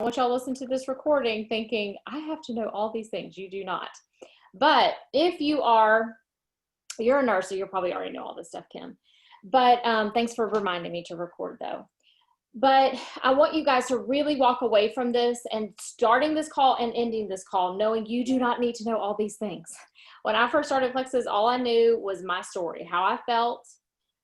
want y'all to listen to this recording thinking, I have to know all these things. You do not. But if you're a nurse, so you'll probably already know all this stuff, Kim. But thanks for reminding me to record though. But I want you guys to really walk away from this and starting this call and ending this call knowing you do not need to know all these things. When I first started Plexus, all I knew was my story, how I felt.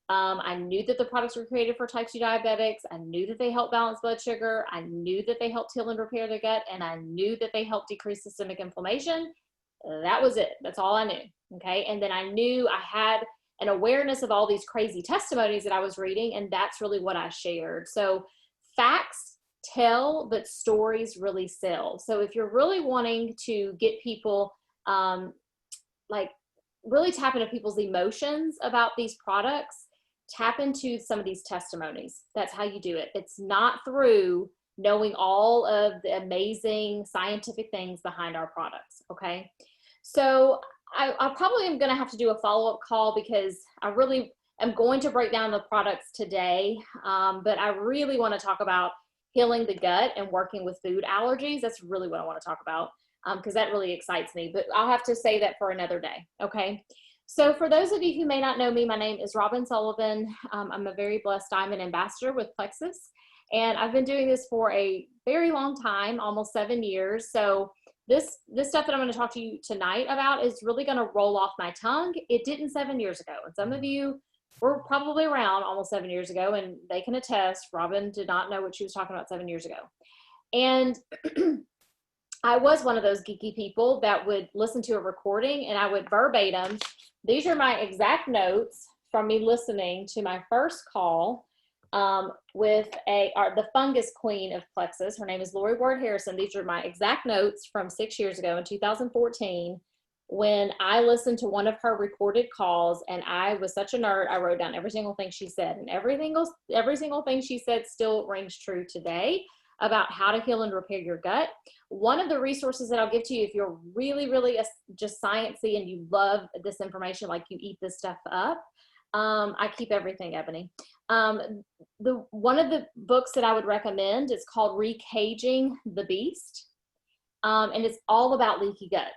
I knew that the products were created for type 2 diabetics. I knew that they helped balance blood sugar. I knew that they helped heal and repair the gut. And I knew that they helped decrease systemic inflammation. That was it. That's all I knew. Okay. And then I knew I had an awareness of all these crazy testimonies that I was reading, and that's really what I shared. So facts tell, but stories really sell. So if you're really wanting to get people, like really tap into people's emotions about these products, tap into some of these testimonies. That's how you do it. It's not through knowing all of the amazing scientific things behind our products. Okay. So I probably am going to have to do a follow-up call because I really am going to break down the products today. But I really want to talk about healing the gut and working with food allergies. That's really what I want to talk about because that really excites me. But I'll have to say that for another day. Okay. So for those of you who may not know me, my name is Robin Sullivan. I'm a very blessed diamond ambassador with Plexus. And I've been doing this for a very long time, almost 7 years. So this stuff that I'm going to talk to you tonight about is really going to roll off my tongue. It didn't 7 years ago. And some of you were probably around almost 7 years ago, and they can attest, Robin did not know what she was talking about 7 years ago. And I was one of those geeky people that would listen to a recording and I would verbatim. These are my exact notes from me listening to my first call with the fungus queen of Plexus. Her name is Lori Ward Harrison. These are my exact notes from 6 years ago in 2014 when I listened to one of her recorded calls, and I was such a nerd. I wrote down every single thing she said, and every single thing she said still rings true today about how to heal and repair your gut. One of the resources that I'll give to you if you're really, really just sciencey and you love this information, like you eat this stuff up, I keep everything, Ebony. One of the books that I would recommend is called Recaging the Beast. And it's all about leaky gut.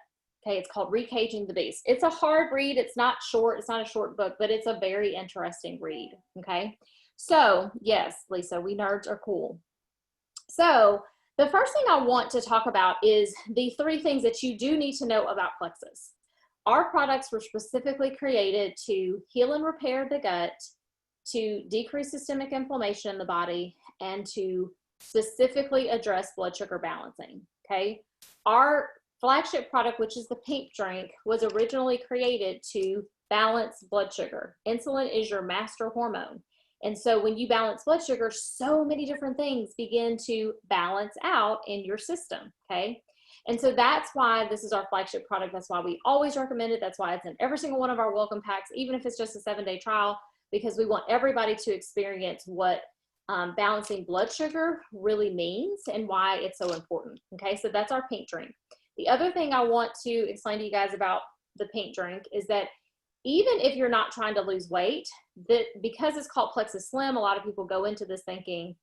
Okay. It's called Recaging the Beast. It's a hard read. It's not short. It's not a short book, but it's a very interesting read. Okay. So yes, Lisa, we nerds are cool. So the first thing I want to talk about is the 3 things that you do need to know about Plexus. Our products were specifically created to heal and repair the gut, to decrease systemic inflammation in the body, and to specifically address blood sugar balancing, okay? Our flagship product, which is the pink drink, was originally created to balance blood sugar. Insulin is your master hormone. And so when you balance blood sugar, so many different things begin to balance out in your system, okay? And so that's why this is our flagship product. That's why we always recommend it. That's why it's in every single one of our welcome packs, even if it's just a 7-day trial, because we want everybody to experience what balancing blood sugar really means and why it's so important. Okay, so that's our pink drink. The other thing I want to explain to you guys about the pink drink is that even if you're not trying to lose weight, that because it's called Plexus Slim, a lot of people go into this thinking,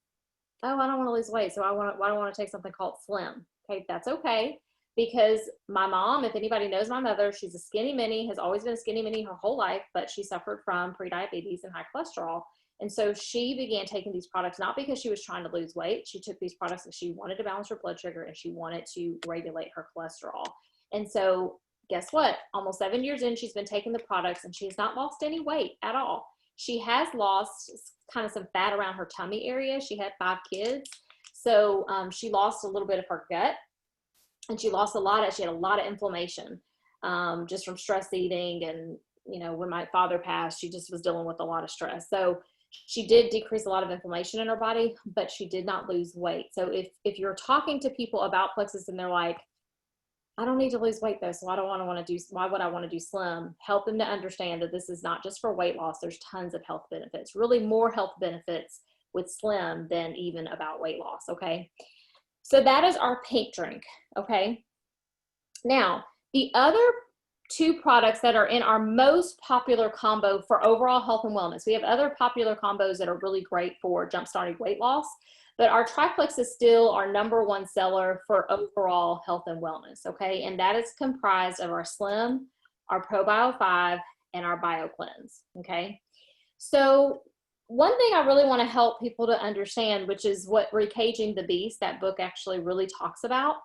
oh, I don't want to lose weight, so I don't want to take something called Slim. Okay, that's okay, because my mom, if anybody knows my mother, she's a skinny mini, has always been a skinny mini her whole life, but she suffered from prediabetes and high cholesterol. And so she began taking these products, not because she was trying to lose weight. She took these products because she wanted to balance her blood sugar and she wanted to regulate her cholesterol. And so guess what? Almost 7 years in, she's been taking the products and she has not lost any weight at all. She has lost kind of some fat around her tummy area. She had 5 kids. So she lost a little bit of her gut, and she lost she had a lot of inflammation just from stress eating. And, you know, when my father passed, she just was dealing with a lot of stress. So she did decrease a lot of inflammation in her body, but she did not lose weight. So if you're talking to people about Plexus and they're like, I don't need to lose weight though, so why would I want to do Slim? Help them to understand that this is not just for weight loss. There's tons of health benefits, really more health benefits with Slim than even about weight loss, okay? So that is our pink drink, okay? Now, the other 2 products that are in our most popular combo for overall health and wellness. We have other popular combos that are really great for jump-starting weight loss, But our triplex is still our #1 seller for overall health and wellness, okay? And that is comprised of our Slim, our ProBio 5, and our BioCleanse, okay? So one thing I really want to help people to understand, which is what Recaging the Beast, that book actually really talks about.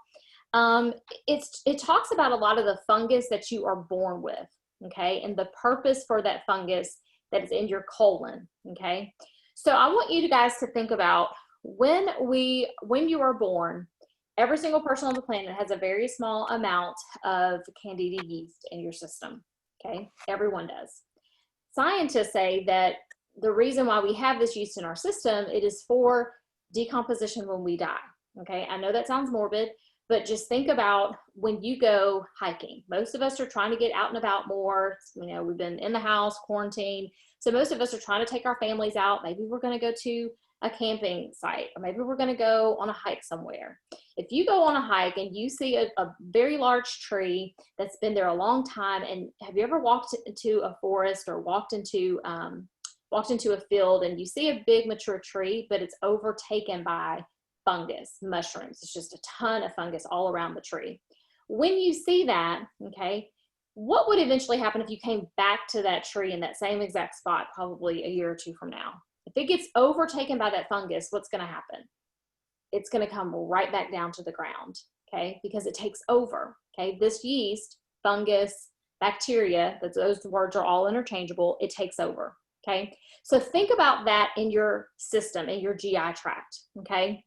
It talks about a lot of the fungus that you are born with, okay? And the purpose for that fungus that is in your colon, okay? So I want you guys to think about when you are born, every single person on the planet has a very small amount of Candida yeast in your system, okay? Everyone does. Scientists say that the reason why we have this yeast in our system, it is for decomposition when we die, okay? I know that sounds morbid, but just think about when you go hiking. Most of us are trying to get out and about more. You know, we've been in the house, quarantined. So most of us are trying to take our families out. Maybe we're going to go to a camping site, or maybe we're going to go on a hike somewhere. If you go on a hike and you see a very large tree that's been there a long time, and have you ever walked into a forest or walked into a field and you see a big mature tree, but it's overtaken by fungus, mushrooms? It's just a ton of fungus all around the tree. When you see that, okay, what would eventually happen if you came back to that tree in that same exact spot probably a year or two from now? If it gets overtaken by that fungus, what's going to happen? It's going to come right back down to the ground, okay, because it takes over, okay? This yeast, fungus, bacteria, those words are all interchangeable, it takes over, okay? So think about that in your system, in your GI tract, okay?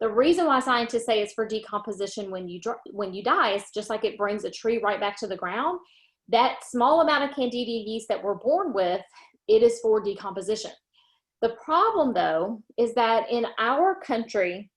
The reason why scientists say it's for decomposition when you die is just like it brings a tree right back to the ground. That small amount of Candida yeast that we're born with, it is for decomposition. The problem, though, is that in our country,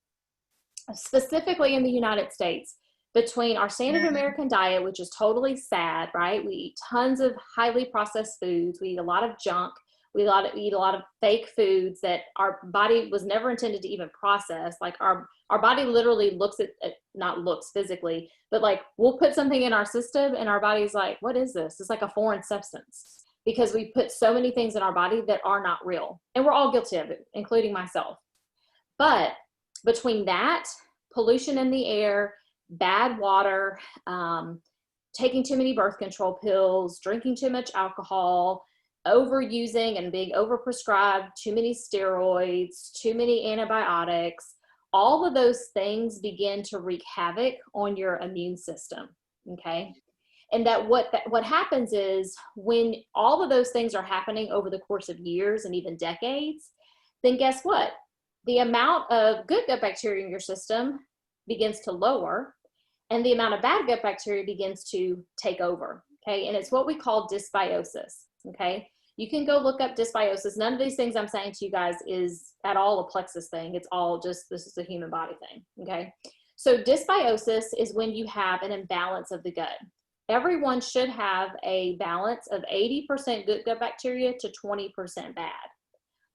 specifically in the United States, between our standard American diet, which is totally sad, right? We eat tons of highly processed foods. We eat a lot of junk. We eat a lot of fake foods that our body was never intended to even process. Like our body literally looks at, not looks physically, but like we'll put something in our system and our body's like, what is this? It's like a foreign substance, because we put so many things in our body that are not real. And we're all guilty of it, including myself. But between that, pollution in the air, bad water, taking too many birth control pills, drinking too much alcohol, overusing and being overprescribed too many steroids, too many antibiotics, all of those things begin to wreak havoc on your immune system, okay? And that what happens is when all of those things are happening over the course of years and even decades, then guess what? The amount of good gut bacteria in your system begins to lower, and the amount of bad gut bacteria begins to take over, okay? And it's what we call dysbiosis, okay? You can go look up dysbiosis. None of these things I'm saying to you guys is at all a Plexus thing. It's all just, this is a human body thing, okay? So dysbiosis is when you have an imbalance of the gut. Everyone should have a balance of 80% good gut bacteria to 20% bad.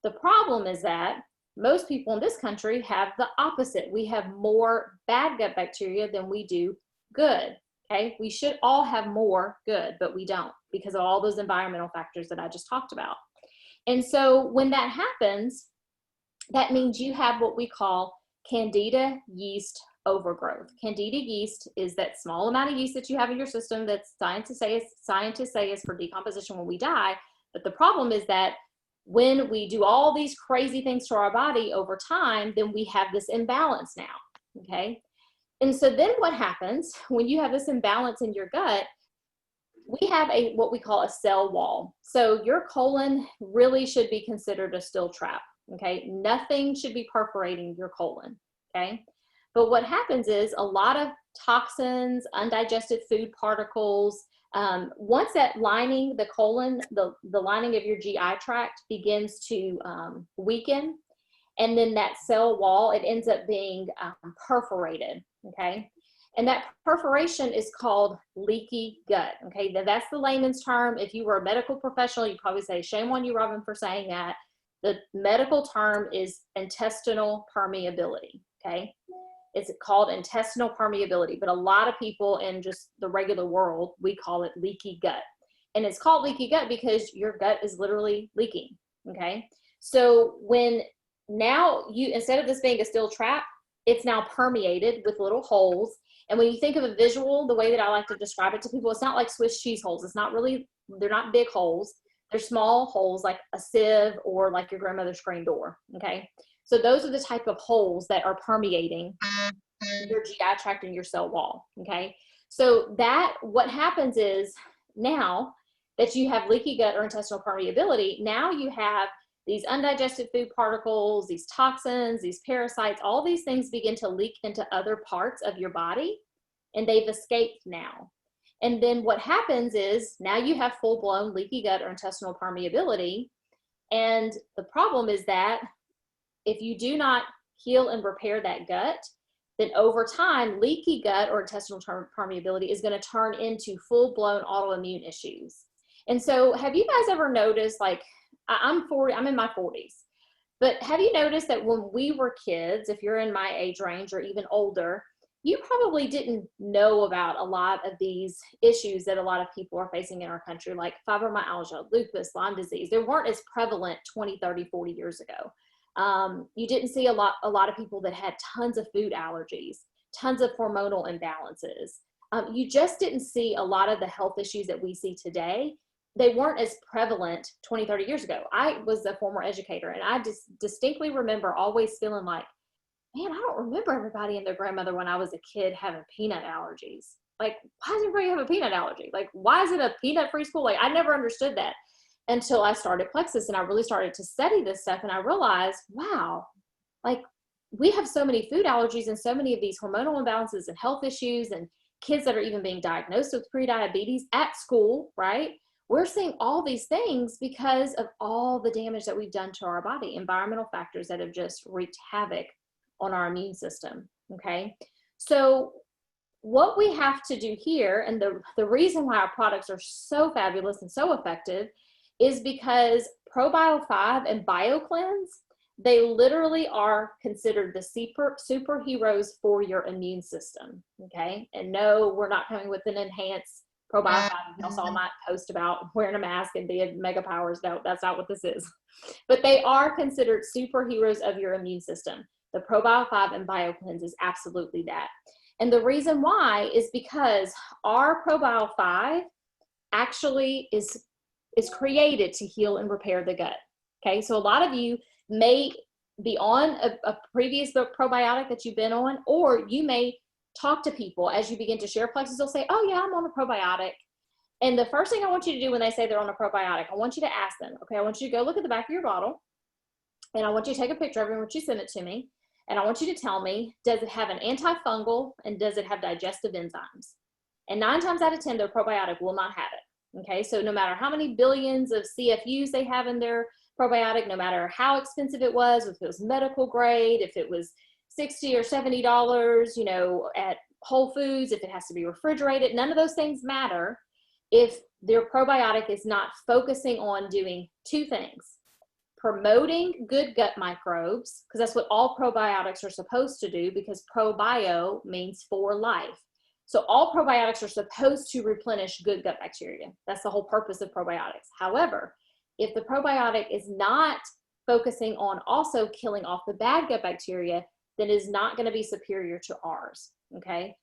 The problem is that most people in this country have the opposite. We have more bad gut bacteria than we do good, okay? We should all have more good, but we don't because of all those environmental factors that I just talked about. And so when that happens, that means you have what we call Candida yeast overgrowth. Candida yeast is that small amount of yeast that you have in your system that scientists say is for decomposition when we die. But the problem is that when we do all these crazy things to our body over time, then we have this imbalance now, okay? And so then what happens when you have this imbalance in your gut, we have what we call a cell wall. So your colon really should be considered a steel trap, okay? Nothing should be perforating your colon, okay? But what happens is a lot of toxins, undigested food particles, once that lining, the colon, the lining of your GI tract begins to weaken, and then that cell wall, it ends up being perforated, okay? And that perforation is called leaky gut, okay? That's the layman's term. If you were a medical professional, you'd probably say, shame on you, Robin, for saying that. The medical term is intestinal permeability, okay? It's called intestinal permeability, but a lot of people in just the regular world, we call it leaky gut. And it's called leaky gut because your gut is literally leaking, okay? So when now instead of this being a steel trap, it's now permeated with little holes. And when you think of a visual, the way that I like to describe it to people, it's not like Swiss cheese holes. It's not really, they're not big holes. They're small holes like a sieve or like your grandmother's screen door, okay? So those are the type of holes that are permeating your GI tract and your cell wall, okay? So what happens is now that you have leaky gut or intestinal permeability, now you have these undigested food particles, these toxins, these parasites, all these things begin to leak into other parts of your body, and they've escaped now. And then what happens is now you have full-blown leaky gut or intestinal permeability. And the problem is that if you do not heal and repair that gut, then over time, leaky gut or intestinal permeability is going to turn into full-blown autoimmune issues. And so have you guys ever noticed, like, I'm in my 40s, but have you noticed that when we were kids, if you're in my age range or even older, you probably didn't know about a lot of these issues that a lot of people are facing in our country, like fibromyalgia, lupus, Lyme disease. They weren't as prevalent 20, 30, 40 years ago. You didn't see a lot of people that had tons of food allergies, tons of hormonal imbalances. You just didn't see a lot of the health issues that we see today. They weren't as prevalent 20, 30 years ago. I was a former educator, and I just distinctly remember always feeling like, man, I don't remember everybody and their grandmother when I was a kid having peanut allergies. Like, why does everybody have a peanut allergy? Like, why is it a peanut-free school? Like, I never understood that until I started Plexus, and I really started to study this stuff, and I realized, wow, like, we have so many food allergies and so many of these hormonal imbalances and health issues, and kids that are even being diagnosed with prediabetes at school, right? We're seeing all these things because of all the damage that we've done to our body, environmental factors that have just wreaked havoc on our immune system, okay? So what we have to do here, and the reason why our products are so fabulous and so effective, is because ProBio5 and BioCleanse, they literally are considered the superheroes for your immune system, okay? And no, we're not coming with an enhanced ProBio5. Y'all saw my post about wearing a mask and being mega powers. No, that's not what this is. But they are considered superheroes of your immune system. The ProBio5 and BioCleanse is absolutely that. And the reason why is because our ProBio5 actually is created to heal and repair the gut. Okay, so a lot of you may be on a previous probiotic that you've been on, or you may talk to people as you begin to share Plexus. They'll say, oh yeah, I'm on a probiotic. And the first thing I want you to do when they say they're on a probiotic, I want you to ask them, okay, I want you to go look at the back of your bottle, and I want you to take a picture of it, and I want you to send it to me. And I want you to tell me, does it have an antifungal and does it have digestive enzymes? And 9 times out of 10, their probiotic will not have it. Okay, so no matter how many billions of CFUs they have in their probiotic, no matter how expensive it was, if it was medical grade, if it was $60 or $70, you know, at Whole Foods, if it has to be refrigerated, none of those things matter if their probiotic is not focusing on doing 2 things: promoting good gut microbes, because that's what all probiotics are supposed to do, because probio means for life. So all probiotics are supposed to replenish good gut bacteria. That's the whole purpose of probiotics. However, if the probiotic is not focusing on also killing off the bad gut bacteria, then it is not going to be superior to ours, okay?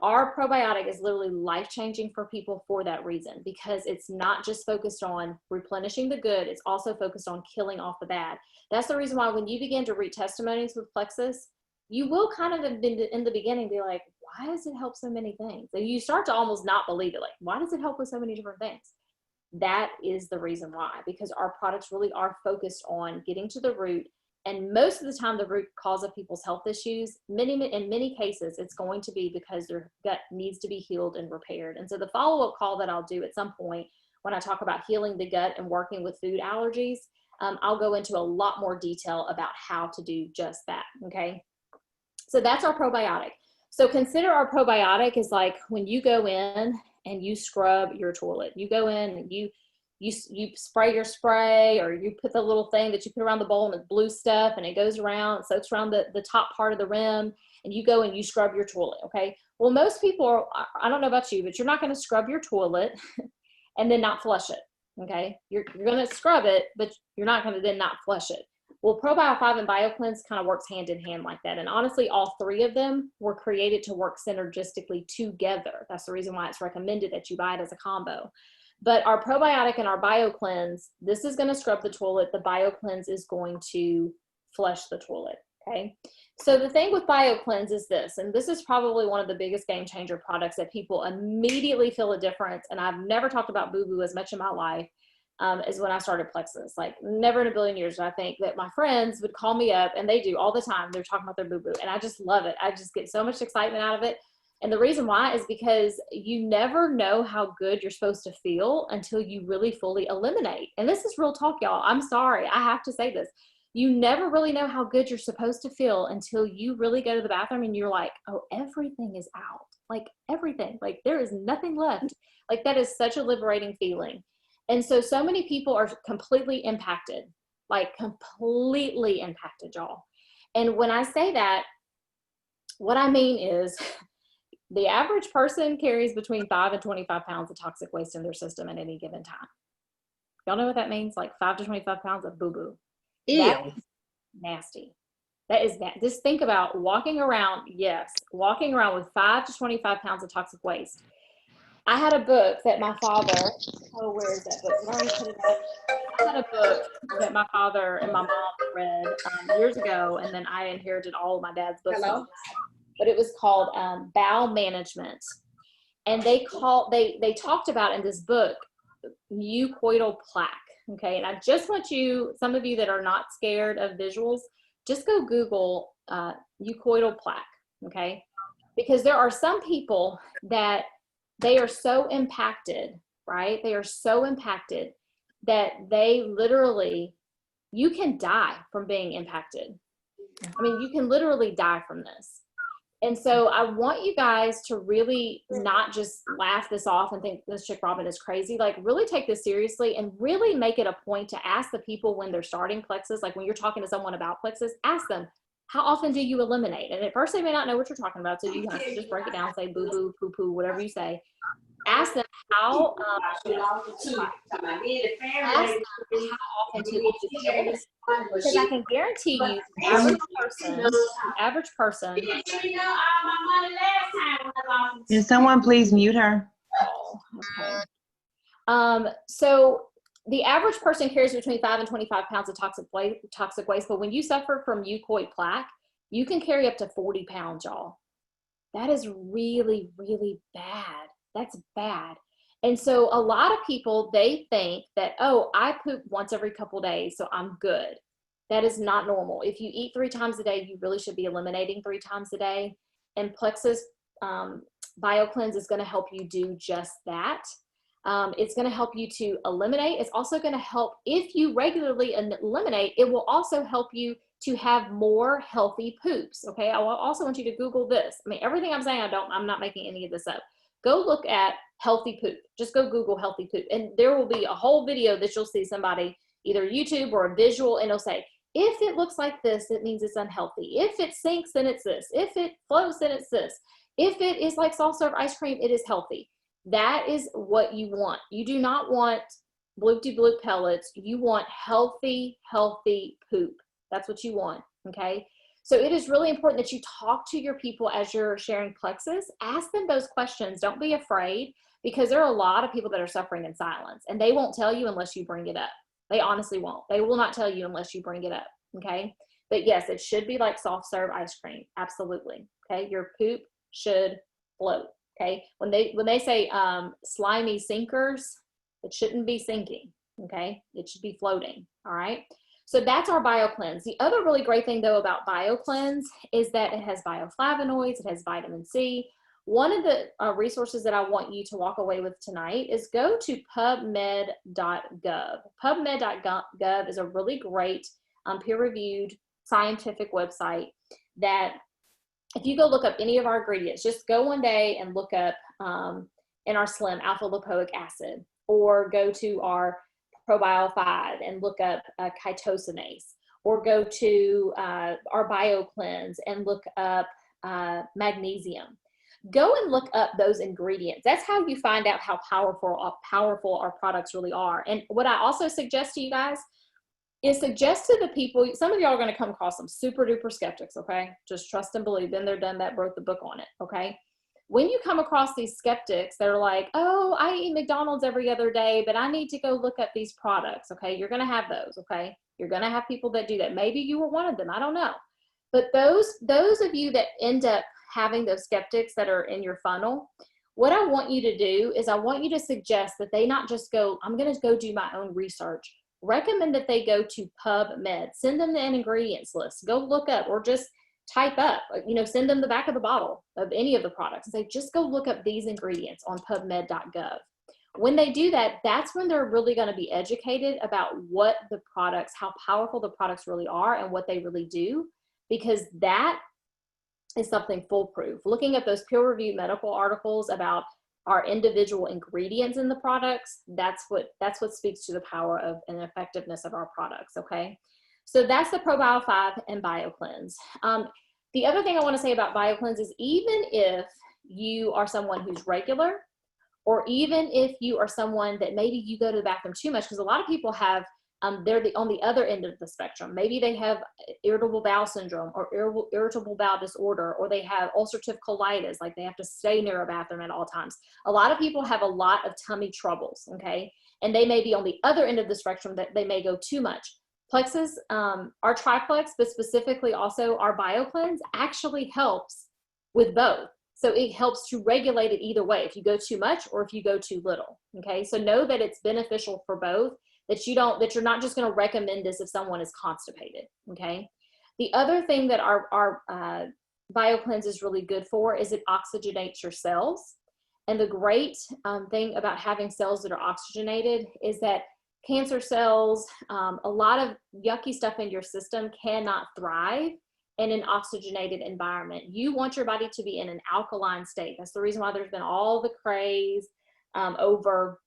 Our probiotic is literally life-changing for people for that reason, because it's not just focused on replenishing the good, it's also focused on killing off the bad. That's the reason why when you begin to read testimonies with Plexus, you will kind of have been in the beginning be like, why does it help so many things? And you start to almost not believe it, like, why does it help with so many different things? That is the reason why, because our products really are focused on getting to the root. And most of the time, the root cause of people's health issues, in many cases, it's going to be because their gut needs to be healed and repaired. And so the follow-up call that I'll do at some point when I talk about healing the gut and working with food allergies, I'll go into a lot more detail about how to do just that, okay? So that's our probiotic. So consider our probiotic is like when you go in and you scrub your toilet. You go in and you spray your spray, or you put the little thing that you put around the bowl and it's blue stuff, and it goes around, soaks around the top part of the rim, and you go and you scrub your toilet, okay? Well, most people I don't know about you, but you're not going to scrub your toilet and then not flush it, okay? You're going to scrub it, but you're not going to then not flush it. Well, ProBio 5 and BioCleanse kind of works hand in hand like that. And honestly, all three of them were created to work synergistically together. That's the reason why it's recommended that you buy it as a combo. But our probiotic and our BioCleanse, this is going to scrub the toilet. The BioCleanse is going to flush the toilet, okay? So the thing with BioCleanse is this, and this is probably one of the biggest game changer products that people immediately feel a difference. And I've never talked about boo-boo as much in my life as when I started Plexus. Like, never in a billion years did I think that my friends would call me up, and they do all the time. They're talking about their boo-boo, and I just love it. I just get so much excitement out of it. And the reason why is because you never know how good you're supposed to feel until you really fully eliminate. And this is real talk, y'all. I'm sorry, I have to say this. You never really know how good you're supposed to feel until you really go to the bathroom and you're like, oh, everything is out. Like, everything. Like, there is nothing left. Like, that is such a liberating feeling. And so many people are completely impacted, like completely impacted, y'all. And when I say that, what I mean is the average person carries between 5 and 25 pounds of toxic waste in their system at any given time. Y'all know what that means? Like 5 to 25 pounds of boo-boo. That is nasty. That is bad. Just think about walking around, walking around with 5 to 25 pounds of toxic waste. I had a book that my father, oh, where is that book? Did I already put it up? I had a book that my father and my mom read years ago, and then I inherited all of my dad's books. Hello? But it was called Bowel Management. And they talked about in this book, mucoidal plaque, okay? And I just want you, some of you that are not scared of visuals, just go Google mucoidal plaque, okay? Because there are some people that they are so impacted, right? They are so impacted that they literally, you can die from being impacted. I mean, you can literally die from this. And so I want you guys to really not just laugh this off and think this chick Robin is crazy. Like, really take this seriously and really make it a point to ask the people when they're starting Plexus, like when you're talking to someone about Plexus, ask them, how often do you eliminate? And at first they may not know what you're talking about, so you have to just break it down, say boo-boo, poo-poo, whatever you say. Ask them how often to eliminate, because I can guarantee you, the average person. Can someone please mute her? Oh, okay. So the average person carries between 5 and 25 pounds of toxic waste, but when you suffer from mucoid plaque, you can carry up to 40 pounds, y'all. That is really, really bad. That's bad. And so a lot of people, they think that, oh, I poop once every couple days, so I'm good. That is not normal. If you eat 3 times a day, you really should be eliminating 3 times a day. And Plexus BioCleanse is going to help you do just that. It's going to help you to eliminate. It's also going to help, if you regularly eliminate, it will also help you to have more healthy poops. Okay. I also want you to Google this. I mean, everything I'm saying, I'm not making any of this up. Go look at healthy poop. Just go Google healthy poop. And there will be a whole video that you'll see somebody, either YouTube or a visual, and it'll say, if it looks like this, it means it's unhealthy. If it sinks, then it's this. If it flows, then it's this. If it is like soft serve ice cream, it is healthy. That is what you want. You do not want bloop-de-bloop pellets. You want healthy, healthy poop. That's what you want, okay? So it is really important that you talk to your people as you're sharing Plexus. Ask them those questions. Don't be afraid, because there are a lot of people that are suffering in silence, and they won't tell you unless you bring it up. They honestly won't. They will not tell you unless you bring it up, okay? But yes, it should be like soft serve ice cream. Absolutely, okay? Your poop should float, okay? When they say slimy sinkers, it shouldn't be sinking, okay? It should be floating, all right? So that's our BioCleanse. The other really great thing though about BioCleanse is that it has bioflavonoids, it has vitamin C. One of the resources that I want you to walk away with tonight is go to pubmed.gov. Pubmed.gov is a really great peer-reviewed scientific website that if you go look up any of our ingredients, just go one day and look up in our Slim alpha lipoic acid, or go to our ProBio 5 and look up chitosanase, or go to our BioCleanse and look up magnesium. Go and look up those ingredients. That's how you find out how powerful our products really are. And what I also suggest to you guys, is suggest to the people, some of y'all are going to come across some super duper skeptics, okay? Just trust and believe. Been there, done that, wrote the book on it, okay? When you come across these skeptics, they're like, oh, I eat McDonald's every other day, but I need to go look up these products, okay? You're going to have those, okay? You're going to have people that do that. Maybe you were one of them. I don't know. But those of you that end up having those skeptics that are in your funnel, what I want you to do is I want you to suggest that they not just go, I'm going to go do my own research. Recommend that they go to PubMed. Send them an ingredients list. Go look up, or just type up, send them the back of the bottle of any of the products and say, just go look up these ingredients on pubmed.gov. When they do that, that's when they're really going to be educated about what the products, how powerful the products really are and what they really do, because that is something foolproof. Looking at those peer-reviewed medical articles about our individual ingredients in the products, that's what speaks to the power of and effectiveness of our products, okay? So that's the ProBio 5 and BioCleanse. The other thing I want to say about BioCleanse is, even if you are someone who's regular, or even if you are someone that maybe you go to the bathroom too much, because a lot of people have, they're on the other end of the spectrum. Maybe they have irritable bowel syndrome or irritable bowel disorder, or they have ulcerative colitis, like they have to stay near a bathroom at all times. A lot of people have a lot of tummy troubles, okay? And they may be on the other end of the spectrum, that they may go too much. Plexus, our triplex, but specifically also our BioCleanse, actually helps with both. So it helps to regulate it either way, if you go too much or if you go too little, okay? So know that it's beneficial for both, that you're not just gonna recommend this if someone is constipated, okay? The other thing that our BioCleanse is really good for is it oxygenates your cells. And the great thing about having cells that are oxygenated is that cancer cells, a lot of yucky stuff in your system cannot thrive in an oxygenated environment. You want your body to be in an alkaline state. That's the reason why there's been all the craze over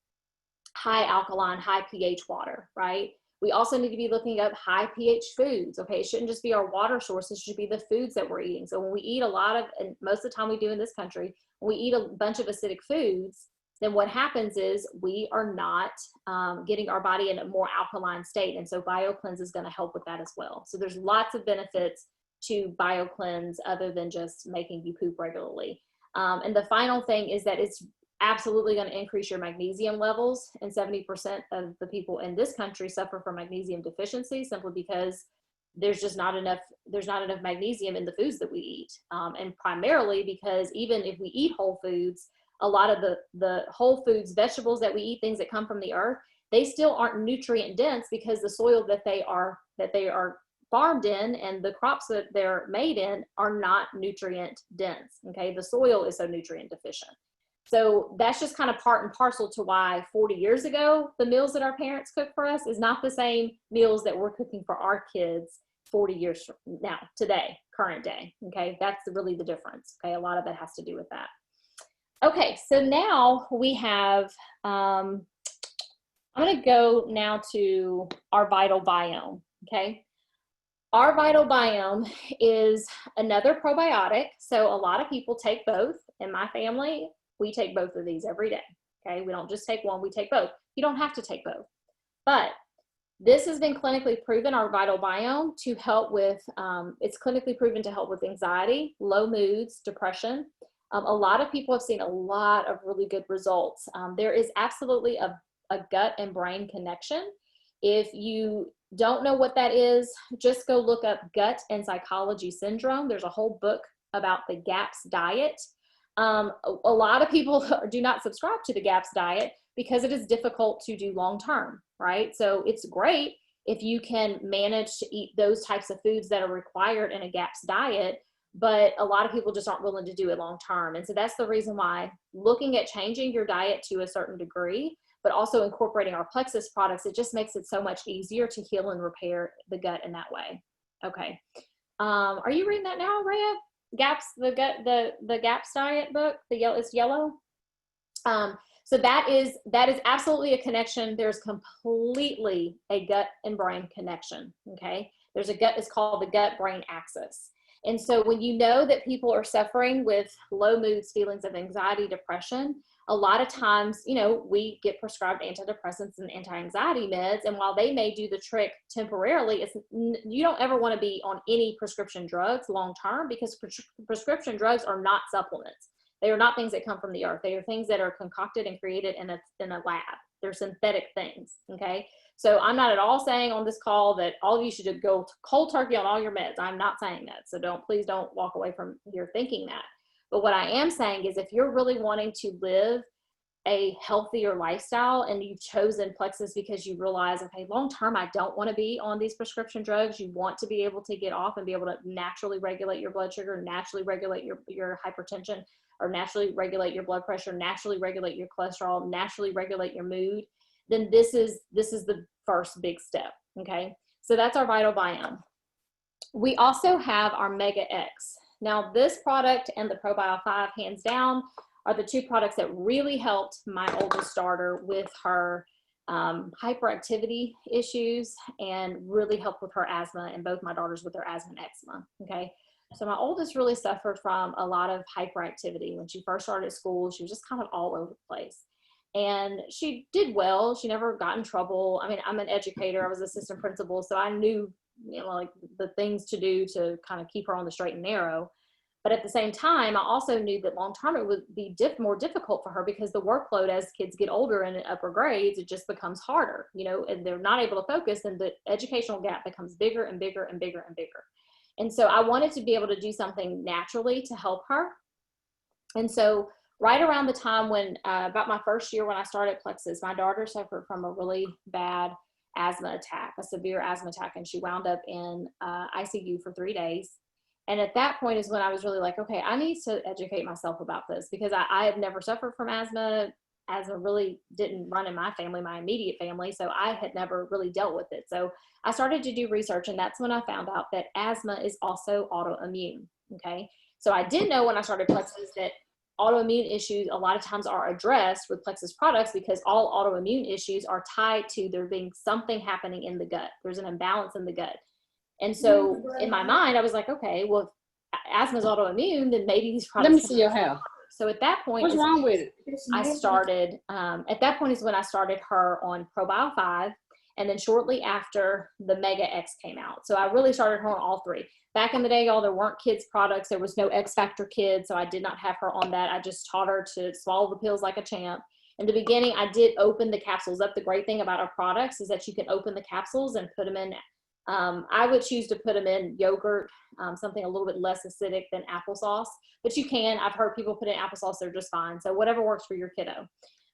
high alkaline, high pH water, right? We also need to be looking up high pH foods, okay? It shouldn't just be our water sources, it should be the foods that we're eating. So when we eat a lot of, and most of the time we do in this country, when we eat a bunch of acidic foods, then what happens is we are not getting our body in a more alkaline state. And so BioCleanse is going to help with that as well. So there's lots of benefits to BioCleanse other than just making you poop regularly. And the final thing is that it's absolutely going to increase your magnesium levels. And 70% of the people in this country suffer from magnesium deficiency, simply because there's not enough magnesium in the foods that we eat. And primarily because even if we eat whole foods, a lot of the whole foods, vegetables that we eat, things that come from the earth, they still aren't nutrient dense, because the soil that they are farmed in and the crops that they're made in are not nutrient dense, okay? The soil is so nutrient deficient. So that's just kind of part and parcel to why 40 years ago, the meals that our parents cooked for us is not the same meals that we're cooking for our kids 40 years from now, today, current day, okay? That's really the difference, okay? A lot of it has to do with that. Okay, so now we have, I'm gonna go now to our vital biome, okay? Our vital biome is another probiotic. So a lot of people take both. In my family, we take both of these every day, okay? We don't just take one, we take both. You don't have to take both. But this has been clinically proven, our vital biome, to help with, it's clinically proven to help with anxiety, low moods, depression. A lot of people have seen a lot of really good results. There is absolutely a gut and brain connection. If you don't know what that is, just go look up gut and psychology syndrome. There's a whole book about the GAPS diet. A lot of people do not subscribe to the GAPS diet because it is difficult to do long-term, right? So it's great if you can manage to eat those types of foods that are required in a GAPS diet, but a lot of people just aren't willing to do it long-term. And so that's the reason why looking at changing your diet to a certain degree, but also incorporating our Plexus products, it just makes it so much easier to heal and repair the gut in that way. Okay. Are you reading that now, Rhea? GAPS, the GAPS diet book, it's yellow. So that is absolutely a connection. There's completely a gut and brain connection. Okay. There's a gut, it's called the gut brain axis. And so when you know that people are suffering with low moods, feelings of anxiety, depression, a lot of times, you know, we get prescribed antidepressants and anti-anxiety meds. And while they may do the trick temporarily, you don't ever want to be on any prescription drugs long-term, because prescription drugs are not supplements. They are not things that come from the earth. They are things that are concocted and created in a lab. They're synthetic things, okay? So I'm not at all saying on this call that all of you should go cold turkey on all your meds. I'm not saying that. So please don't walk away from here thinking that. But what I am saying is, if you're really wanting to live a healthier lifestyle and you've chosen Plexus because you realize, okay, long-term, I don't want to be on these prescription drugs. You want to be able to get off and be able to naturally regulate your blood sugar, naturally regulate your hypertension, or naturally regulate your blood pressure, naturally regulate your cholesterol, naturally regulate your mood, then this is the first big step, okay? So that's our Vital Biome. We also have our Mega X. Now, this product and the ProBio 5, hands down, are the two products that really helped my oldest daughter with her hyperactivity issues, and really helped with her asthma, and both my daughters with their asthma and eczema, okay? So my oldest really suffered from a lot of hyperactivity. When she first started school, she was just kind of all over the place. And she did well. She never got in trouble. I mean, I'm an educator. I was assistant principal, so I knew, you know, like the things to do to kind of keep her on the straight and narrow. But at the same time, I also knew that long-term it would be more difficult for her, because the workload as kids get older and in upper grades, it just becomes harder, you know, and they're not able to focus, and the educational gap becomes bigger and bigger and bigger and bigger. And so I wanted to be able to do something naturally to help her. And so right around the time when, about my first year when I started Plexus, my daughter suffered from a really bad asthma attack, a severe asthma attack, and she wound up in ICU for 3 days. And at that point is when I was really like, okay, I need to educate myself about this, because I had never suffered from asthma. Asthma really didn't run in my family, my immediate family, so I had never really dealt with it. So I started to do research, and that's when I found out that asthma is also autoimmune, okay? So I did know when I started Plexus that autoimmune issues a lot of times are addressed with Plexus products, because all autoimmune issues are tied to there being something happening in the gut. There's an imbalance in the gut. And so in my mind, I was like, okay, well, if asthma is autoimmune, then maybe these products. Let me see your hair. So at that point, what's wrong with it? I started, at that point is when I started her on ProBio 5. And then shortly after, the Mega X came out. So I really started her on all three. Back in the day, y'all, there weren't kids products. There was no XFactor Kids, so I did not have her on that. I just taught her to swallow the pills like a champ. In the beginning, I did open the capsules up. The great thing about our products is that you can open the capsules and put them in. I would choose to put them in yogurt, something a little bit less acidic than applesauce, but you can. I've heard people put in applesauce, they're just fine. So whatever works for your kiddo.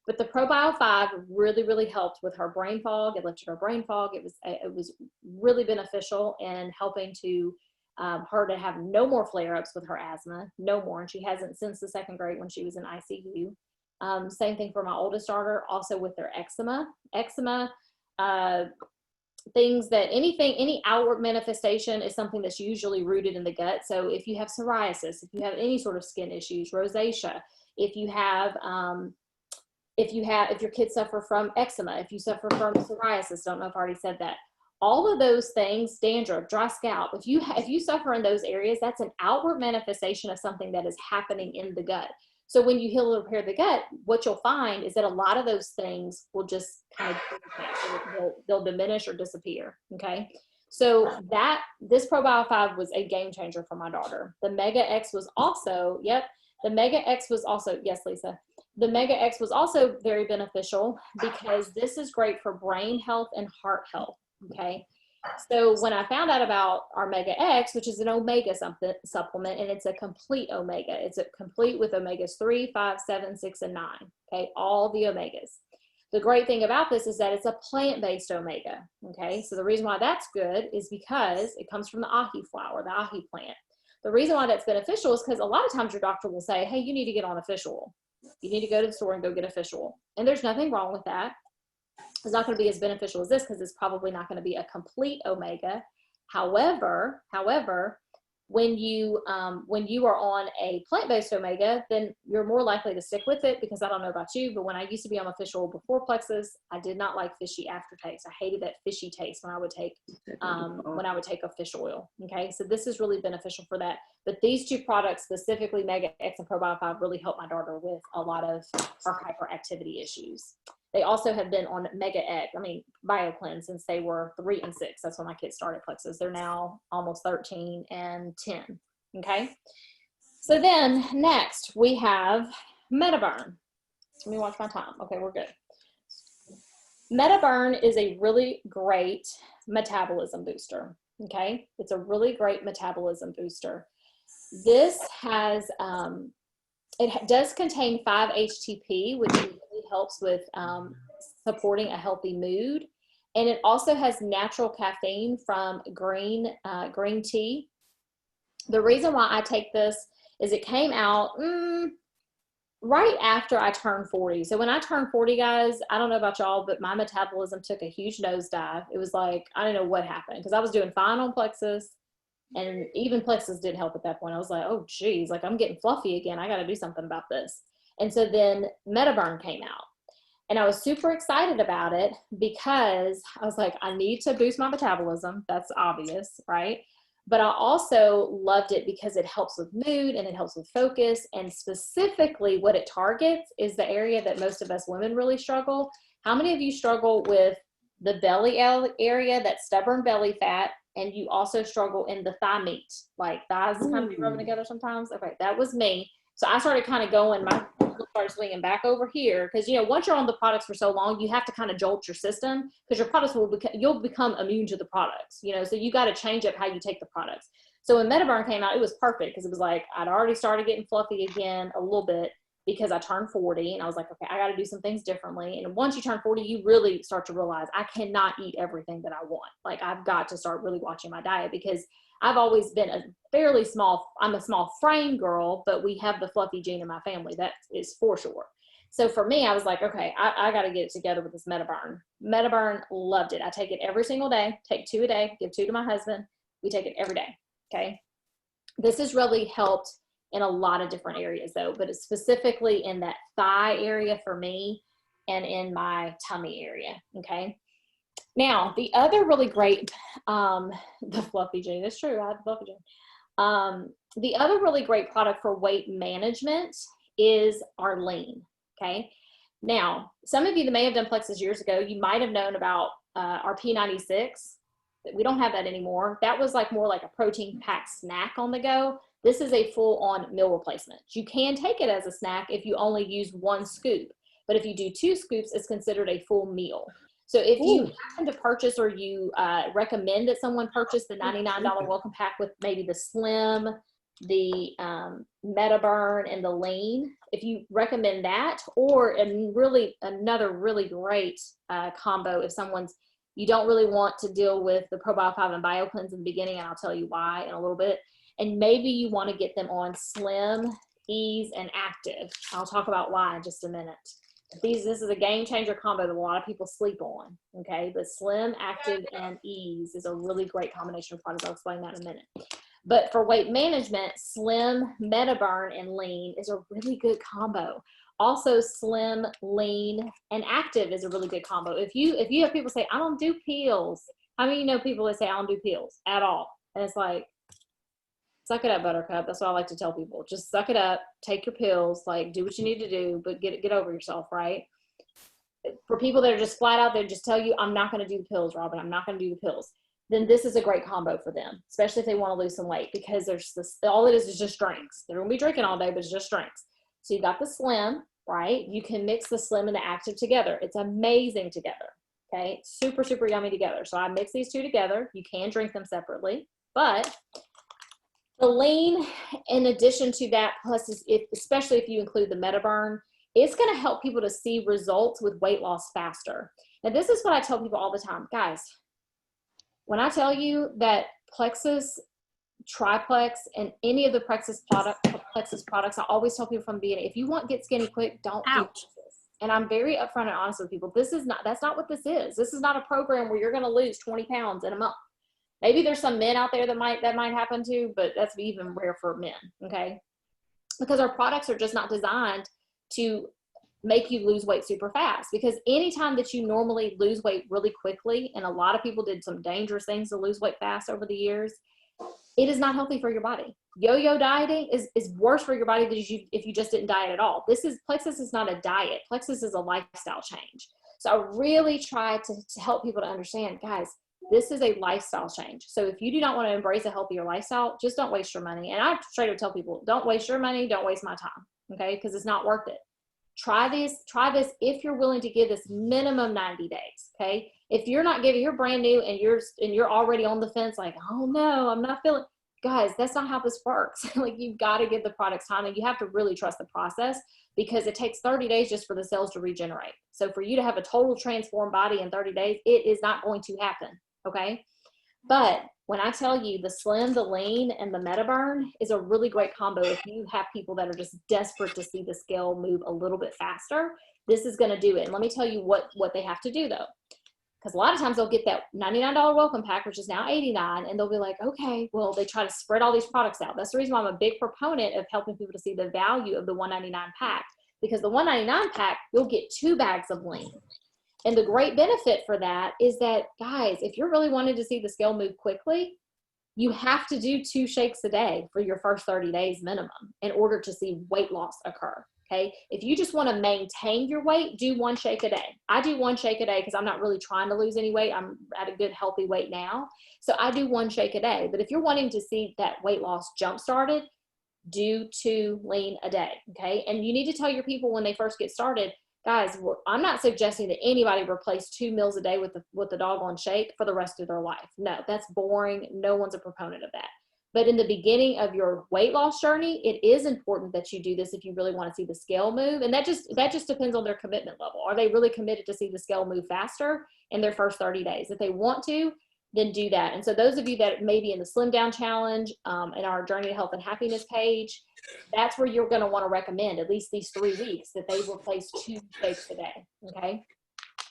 But the ProBio 5 really, really helped with her brain fog. It lifted her brain fog. It was really beneficial in helping to her to have no more flare-ups with her asthma, no more. And she hasn't since the 2nd grade when she was in ICU. Same thing for my oldest daughter, also with their eczema. Things that any outward manifestation is something that's usually rooted in the gut. So if you have psoriasis, if you have any sort of skin issues, rosacea, if your kids suffer from eczema, if you suffer from psoriasis, don't know if I already said that, all of those things, dandruff, dry scalp, if you suffer in those areas, that's an outward manifestation of something that is happening in the gut. So when you heal and repair the gut, what you'll find is that a lot of those things will just kind of, they'll diminish or disappear, okay? So this ProBio 5 was a game changer for my daughter. The Mega X was also, yes, Lisa. The Mega X was also very beneficial because this is great for brain health and heart health, okay? So when I found out about our Mega X, which is an omega supplement, and it's a complete omega. It's a complete with omegas 3, 5, 7, 6, and 9, okay? All the omegas. The great thing about this is that it's a plant-based omega, okay? So the reason why that's good is because it comes from the ahi flower, the ahi plant. The reason why that's beneficial is because a lot of times your doctor will say, hey, you need to get on a fish oil. You need to go to the store and go get a fish oil. And there's nothing wrong with that. It's not going to be as beneficial as this because it's probably not going to be a complete omega. However, when you are on a plant-based omega, then you're more likely to stick with it, because I don't know about you, but when I used to be on a fish oil before Plexus, I did not like fishy aftertaste. I hated that fishy taste when I would take a fish oil. Okay, so this is really beneficial for that. But these two products, specifically Mega X and Probiotic 5, really help my daughter with a lot of her hyperactivity issues. They also have been on Mega X, BioCleanse, since they were 3 and 6. That's when my kids started Plexus. They're now almost 13 and 10. Okay. So then next we have Metaburn. Let me watch my time. Okay, we're good. Metaburn is a really great metabolism booster. Okay. It's a really great metabolism booster. This has, it does contain 5-HTP, which really helps with supporting a healthy mood. And it also has natural caffeine from green tea. The reason why I take this is it came out right after I turned 40. So when I turned 40, guys, I don't know about y'all, but my metabolism took a huge nosedive. It was like, I don't know what happened, because I was doing fine on Plexus. And even Plexus didn't help at that point. I was like, oh, geez, like I'm getting fluffy again. I got to do something about this. And so then Metaburn came out. And I was super excited about it, because I was like, I need to boost my metabolism. That's obvious, right? But I also loved it because it helps with mood and it helps with focus. And specifically what it targets is the area that most of us women really struggle. How many of you struggle with the belly area, that stubborn belly fat? And you also struggle in the thigh meat, like thighs kind of be rubbing together sometimes. Okay, that was me. So I started kind of going, my started swinging back over here, because once you're on the products for so long, you have to kind of jolt your system, because your products you'll become immune to the products. So you got to change up how you take the products. So when Metaburn came out, it was perfect, because it was like I'd already started getting fluffy again a little bit, because I turned 40, and I was like, okay, I got to do some things differently. And once you turn 40, you really start to realize I cannot eat everything that I want. Like I've got to start really watching my diet, because I've always been I'm a small frame girl, but we have the fluffy gene in my family. That is for sure. So for me, I was like, okay, I got to get it together with this Metaburn. Metaburn, loved it. I take it every single day, take 2 a day, give 2 to my husband. We take it every day. Okay. This has really helped in a lot of different areas though, but it's specifically in that thigh area for me and in my tummy area. Okay. Now the other really great, the fluffy gene, that's true. I have the fluffy gene. The other really great product for weight management is Arlene. Okay. Now, some of you that may have done Plexus years ago, you might have known about our P96. We don't have that anymore. That was more like a protein packed snack on the go. This is a full-on meal replacement. You can take it as a snack if you only use 1 scoop, but if you do 2 scoops, it's considered a full meal. So if you happen to purchase, or you recommend that someone purchase the $99 welcome pack with maybe the Slim, the Metaburn, and the Lean, if you recommend that, or another really great combo, if you don't really want to deal with the Probiotic 5 and BioCleanse in the beginning, and I'll tell you why in a little bit. And maybe you want to get them on Slim, Ease, and Active. I'll talk about why in just a minute. This is a game changer combo that a lot of people sleep on. Okay, but Slim, Active, and Ease is a really great combination of products. I'll explain that in a minute. But for weight management, Slim, Metaburn, and Lean is a really good combo. Also, Slim, Lean, and Active is a really good combo. If you have people say, I don't do pills. How many people that say I don't do pills at all? And it's like, suck it up, Buttercup. That's what I like to tell people. Just suck it up, take your pills, do what you need to do, but get over yourself, right? For people that are just flat out, they just tell you, I'm not going to do the pills, Robin. I'm not going to do the pills. Then this is a great combo for them, especially if they want to lose some weight, because all it is just drinks. They're going to be drinking all day, but it's just drinks. So you got the Slim, right? You can mix the Slim and the Active together. It's amazing together. Okay. Super, super yummy together. So I mix these 2 together. You can drink them separately, but the Lean, in addition to that, plus especially if you include the Metaburn, it's going to help people to see results with weight loss faster. And this is what I tell people all the time. Guys, when I tell you that Plexus, Triplex, and any of the Plexus products, I always tell people from the beginning, if you want to get skinny quick, don't do Plexus. And I'm very upfront and honest with people. That's not what this is. This is not a program where you're going to lose 20 pounds in a month. Maybe there's some men out there that might happen to, but that's even rare for men, okay? Because our products are just not designed to make you lose weight super fast, because anytime that you normally lose weight really quickly, and a lot of people did some dangerous things to lose weight fast over the years, it is not healthy for your body. Yo-yo dieting is worse for your body than if you just didn't diet at all. Plexus is not a diet. Plexus is a lifestyle change. So I really try to help people to understand, guys, this is a lifestyle change. So if you do not want to embrace a healthier lifestyle, just don't waste your money. And I straight up tell people, don't waste your money, don't waste my time, okay? Because it's not worth it. Try this if you're willing to give this minimum 90 days, okay? If you're not giving, you're brand new and you're already on the fence, like, oh no, I'm not feeling, guys, that's not how this works. Like, you've got to give the products time, and you have to really trust the process, because it takes 30 days just for the cells to regenerate. So for you to have a total transformed body in 30 days, it is not going to happen, okay? But when I tell you the Slim, the Lean, and the Metaburn is a really great combo if you have people that are just desperate to see the scale move a little bit faster, this is going to do it. And let me tell you what they have to do, though. Because a lot of times they'll get that $99 welcome pack, which is now $89, and they'll be like, okay, well, they try to spread all these products out. That's the reason why I'm a big proponent of helping people to see the value of the $199 pack, because the $199 pack, you'll get 2 bags of Lean. And the great benefit for that is that, guys, if you're really wanting to see the scale move quickly, you have to do 2 shakes a day for your first 30 days minimum in order to see weight loss occur. Okay. If you just want to maintain your weight, do 1 shake a day. I do 1 shake a day because I'm not really trying to lose any weight. I'm at a good, healthy weight now. So I do 1 shake a day. But if you're wanting to see that weight loss jump started, do 2 Lean a day. Okay. And you need to tell your people when they first get started, guys, I'm not suggesting that anybody replace 2 meals a day with the doggone shake for the rest of their life. No, that's boring. No one's a proponent of that. But in the beginning of your weight loss journey, it is important that you do this if you really want to see the scale move. And that just depends on their commitment level. Are they really committed to see the scale move faster in their first 30 days? If they want to, then do that. And so those of you that may be in the Slim Down Challenge, in our Journey to Health and Happiness page, that's where you're going to want to recommend at least these 3 weeks that they replace 2 shakes a day. Okay.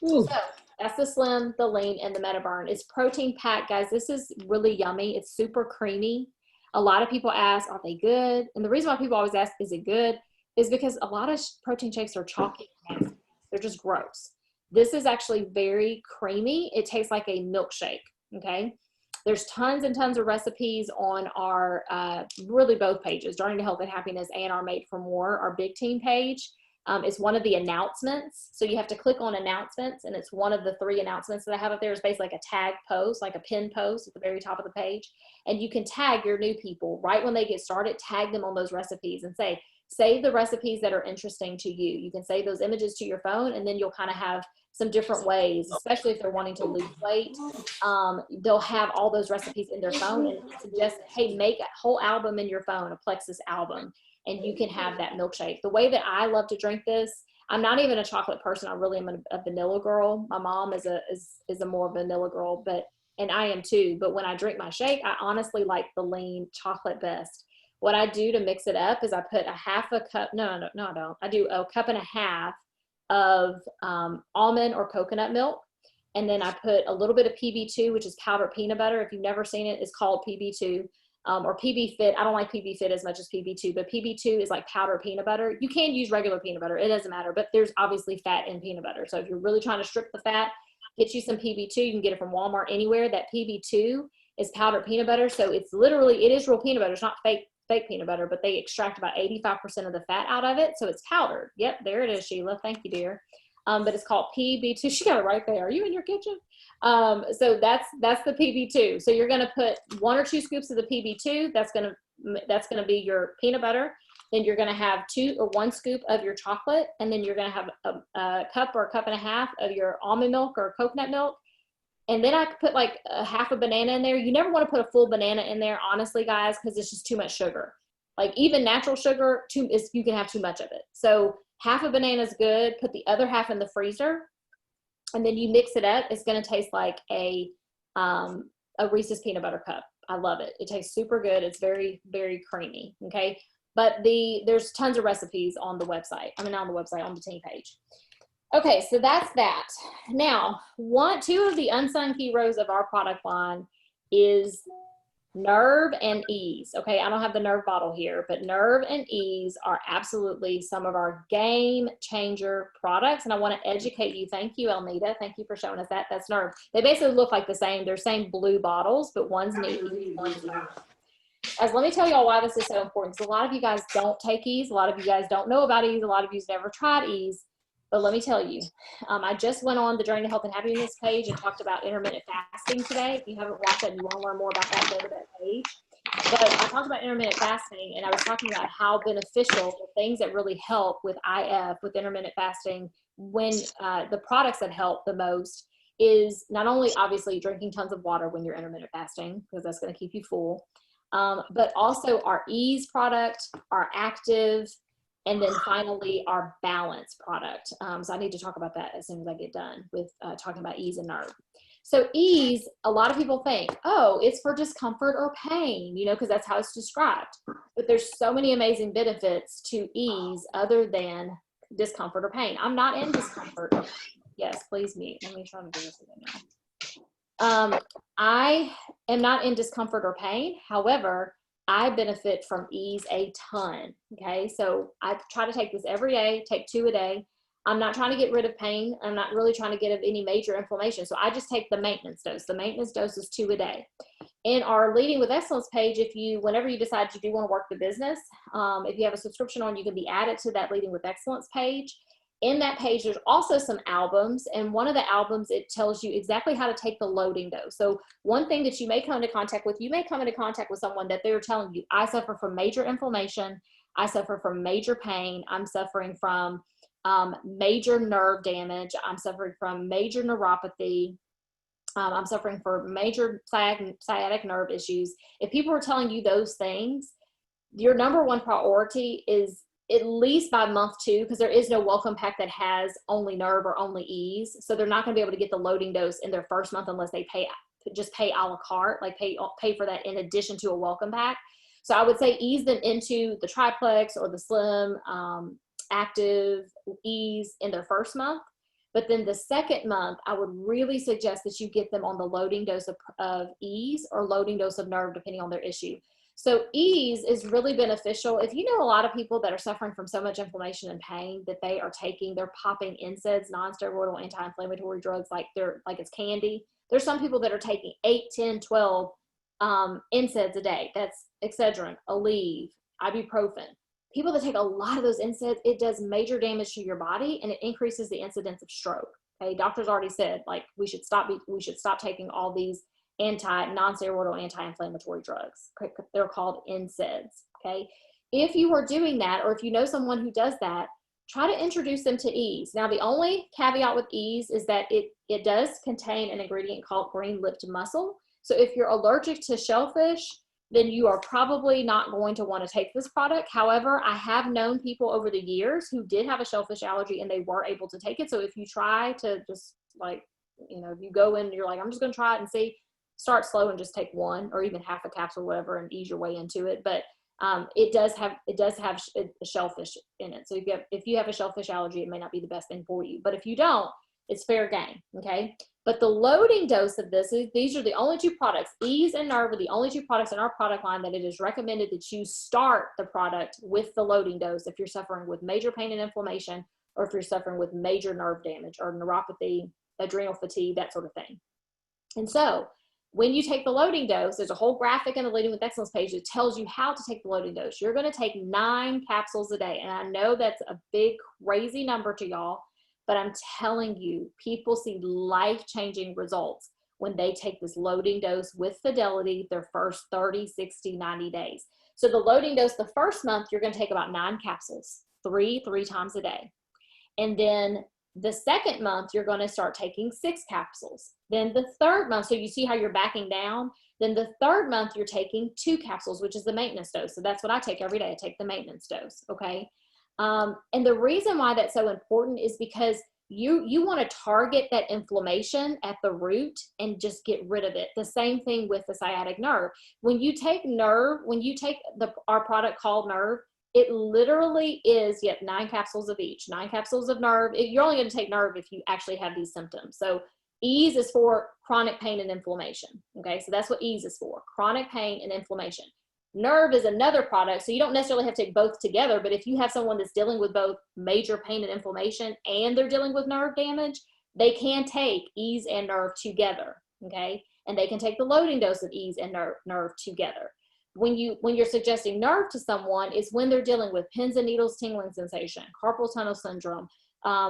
Ooh. So that's the Slim, the Lean, and the Metaburn. It's protein packed, guys. This is really yummy. It's super creamy. A lot of people ask, are they good? And the reason why people always ask, is it good? Is because a lot of protein shakes are chalky and nasty. They're just gross. This is actually very creamy. It tastes like a milkshake. Okay. There's tons and tons of recipes on our, really both pages, Journey to Health and Happiness and our Made for More, our big team page. It's one of the announcements. So you have to click on announcements, and it's one of the 3 announcements that I have up there. It's basically like a tag post, like a pin post at the very top of the page. And you can tag your new people right when they get started, tag them on those recipes and say, save the recipes that are interesting to you. You can save those images to your phone, and then you'll kind of have some different ways, especially if they're wanting to lose weight. They'll have all those recipes in their phone and suggest, hey, make a whole album in your phone, a Plexus album, and you can have that milkshake. The way that I love to drink this, I'm not even a chocolate person. I really am a vanilla girl. My mom is a more vanilla girl, and I am too. But when I drink my shake, I honestly like the Lean chocolate best. What I do to mix it up is I put I don't. I do a cup and a half of almond or coconut milk. And then I put a little bit of PB2, which is powdered peanut butter. If you've never seen it, it's called PB2. Or PB Fit. I don't like PB Fit as much as PB2, but PB2 is like powdered peanut butter. You can use regular peanut butter. It doesn't matter, but there's obviously fat in peanut butter. So if you're really trying to strip the fat, get you some PB2. You can get it from Walmart, anywhere. That PB2 is powdered peanut butter. So it is real peanut butter. It's not fake peanut butter, but they extract about 85% of the fat out of it. So it's powdered. Yep, there it is, Sheila. Thank you, dear. But it's called PB2. She got it right there. Are you in your kitchen? So that's the PB2. So you're going to put 1 or 2 scoops of the PB2. That's going to be your peanut butter. Then you're going to have 2 or 1 scoop of your chocolate. And then you're going to have a cup or a cup and a half of your almond milk or coconut milk. And then I put like a half a banana in there. You never want to put a full banana in there, honestly, guys, because it's just too much sugar. Like even natural sugar, you can have too much of it. So half a banana is good. Put the other half in the freezer, and then you mix it up. It's going to taste like a Reese's peanut butter cup. I love it. It tastes super good. It's very, very creamy. Okay. But there's tons of recipes on the website. On the team page. Okay. So that's that. Now, 2 of the unsung heroes of our product line is Nerve and Ease. Okay, I don't have the Nerve bottle here, but Nerve and Ease are absolutely some of our game changer products. And I want to educate you. Thank you, Elnita. Thank you for showing us that. That's Nerve. They basically look like the same. They're same blue bottles, but one's an Ease, one's Nerve. Let me tell y'all why this is so important. Because a lot of you guys don't take Ease. A lot of you guys don't know about Ease. A lot of you's never tried Ease. But let me tell you, I just went on the Journey to Health and Happiness page and talked about intermittent fasting today. If you haven't watched that and you want to learn more about that, go to that page. But I talked about intermittent fasting, and I was talking about how beneficial the things that really help with IF, with intermittent fasting, when the products that help the most is not only obviously drinking tons of water when you're intermittent fasting, because that's going to keep you full, but also our Ease product, our Active, and then finally our Balance product. So I need to talk about that as soon as I get done with talking about Ease and Nerve. So Ease, a lot of people think, oh, it's for discomfort or pain, you know, because that's how it's described. But there's so many amazing benefits to Ease other than discomfort or pain. I'm not in discomfort. Yes, please mute. Let me try to do this again now. I am not in discomfort or pain. However, I benefit from Ease a ton. Okay, so I try to take this every day, take 2 a day. I'm not trying to get rid of pain. I'm not really trying to get any major inflammation. So I just take the maintenance dose. The maintenance dose is 2 a day. In our Leading with Excellence page, whenever you decide you do want to work the business, if you have a subscription on, you can be added to that Leading with Excellence page. In that page, there's also some albums, and one of the albums, it tells you exactly how to take the loading dose. So one thing that you may come into contact with, you may come into contact with someone that they're telling you, I suffer from major inflammation, I suffer from major pain, I'm suffering from major nerve damage, I'm suffering from major neuropathy, I'm suffering from major sciatic nerve issues. If people are telling you those things, your number one priority is at least by month 2, because there is no welcome pack that has only Nerve or only Ease. So they're not going to be able to get the loading dose in their first month unless they pay a la carte, like pay for that in addition to a welcome pack. So I would say ease them into the Triplex or the Slim, Active, Ease in their first month. But then the second month, I would really suggest that you get them on the loading dose of Ease or loading dose of Nerve, depending on their issue. So Ease is really beneficial. If you know a lot of people that are suffering from so much inflammation and pain that they're popping NSAIDs, non-steroidal anti-inflammatory drugs, like it's candy. There's some people that are taking 8, 10, 12 NSAIDs a day. That's Excedrin, Aleve, ibuprofen. People that take a lot of those NSAIDs, it does major damage to your body and it increases the incidence of stroke. Okay, doctors already said like we should stop taking all these non-steroidal anti-inflammatory drugs. They're called NSAIDs. Okay, if you are doing that, or if you know someone who does that, try to introduce them to Ease. Now, the only caveat with Ease is that it does contain an ingredient called green-lipped mussel. So if you're allergic to shellfish, then you are probably not going to want to take this product. However, I have known people over the years who did have a shellfish allergy and they were able to take it. So if you try to just if you go in and you're like, I'm just going to try it and see, start slow and just take 1 or even half a capsule, whatever, and ease your way into it. But it does have a shellfish in it. So if you have a shellfish allergy, it may not be the best thing for you. But if you don't, it's fair game. Okay. But the loading dose of these are the only 2 products. Ease and Nerve are the only 2 products in our product line that it is recommended that you start the product with the loading dose if you're suffering with major pain and inflammation, or if you're suffering with major nerve damage or neuropathy, adrenal fatigue, that sort of thing. And so when you take the loading dose, there's a whole graphic in the Leading with Excellence page that tells you how to take the loading dose. You're going to take 9 capsules a day. And I know that's a big, crazy number to y'all, but I'm telling you, people see life-changing results when they take this loading dose with fidelity their first 30, 60, 90 days. So the loading dose, the first month, you're going to take about 9 capsules, 3 times a day. And then the second month, you're going to start taking 6 capsules. Then the third month, so you see how you're backing down. Then the third month, you're taking 2 capsules, which is the maintenance dose. So that's what I take every day. I take the maintenance dose, okay? And the reason why that's so important is because you want to target that inflammation at the root and just get rid of it. The same thing with the sciatic nerve. When you take our product called Nerve, it literally is 9 capsules of each, 9 capsules of Nerve. You're only going to take Nerve if you actually have these symptoms. So Ease is for chronic pain and inflammation. Okay, so that's what ease is for, chronic pain and inflammation. Nerve is another product, so you don't necessarily have to take both together, but if you have someone that's dealing with both major pain and inflammation and they're dealing with nerve damage, they can take ease and nerve together, okay? And they can take the loading dose of ease and nerve together. When you're suggesting nerve to someone is when they're dealing with pins and needles tingling sensation, carpal tunnel syndrome,